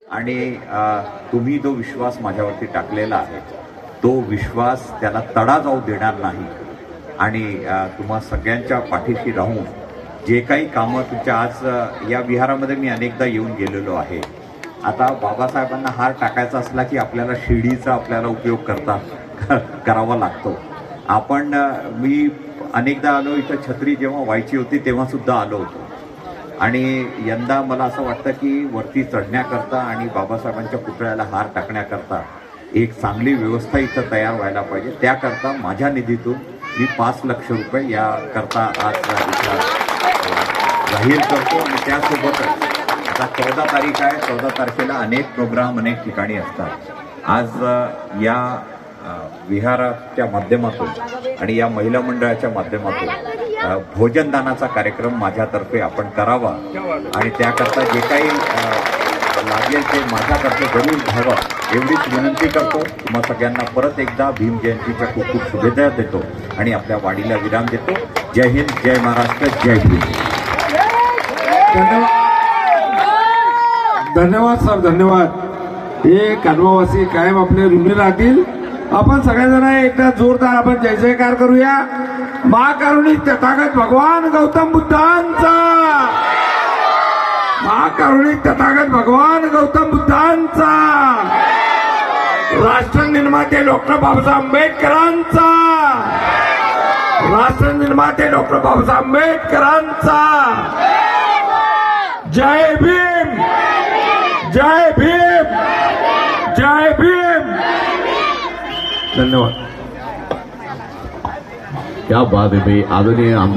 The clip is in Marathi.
आणि तुम्ही जो विश्वास माझ्यावरती टाकलेला आहे तो विश्वास त्याला तडा जाऊ देणार नाही आणि तुम्हा सगळ्यांच्या पाठीशी राहून जे काही कामं तुमच्या आज या विहारामध्ये मी अनेकदा येऊन गेलेलो आहे. आता बाबासाहेबांना हार टाकायचा असला की आपल्याला शिडीचा आपल्याला उपयोग करावा लागतो. मी अनेकदा आलो इथं, छत्री जेव्हा व्हायची होती तेव्हा सुद्धा आलो होतो आणि यंदा मला असं वाटतं की वरती चढण्याकरता आणि बाबासाहेबांच्या पुतळ्याला हार टाकण्याकरता एक चांगली व्यवस्था इथं तयार व्हायला पाहिजे. त्याकरता माझ्या निधीतून मी 5 लाख रुपये याकरता आज जाहीर करतो आणि त्यासोबतच आता 14 तारीख आहे. 14 तारखेला अनेक प्रोग्राम अनेक ठिकाणी असतात. आज या विहाराच्या माध्यमातून आणि या महिला मंडळाच्या माध्यमातून भोजनदानाचा कार्यक्रम माझ्यातर्फे आपण करावा आणि त्याकरता जे काही लागेल ते माझ्यातर्फे जरूर घ्यावं एवढीच विनंती करतो. तुम्हा सगळ्यांना परत एकदा भीम जयंतीच्या खूप खूप शुभेच्छा देतो आणि आपल्या वाडीला विराम देतो. जय हिंद, जय महाराष्ट्र, जय भीम. धन्यवाद सर, धन्यवाद. हे कानवावासी कायम आपले ऋणी राहतील. आपण सगळेजण एकदा जोरदार आपण जय जयकार करूया. महाकारुणिक तथागत भगवान गौतम बुद्धांचा, महाकारुणिक तथागत भगवान गौतम बुद्धांचा, राष्ट्र निर्माते डॉक्टर बाबासाहेब आंबेडकरांचा, राष्ट्र निर्माते डॉक्टर बाबासाहेब आंबेडकरांचा. जय भीम, जय भीम, जय भीम. धन्यवाद. क्या बात है भाई. आदरणीय आमदार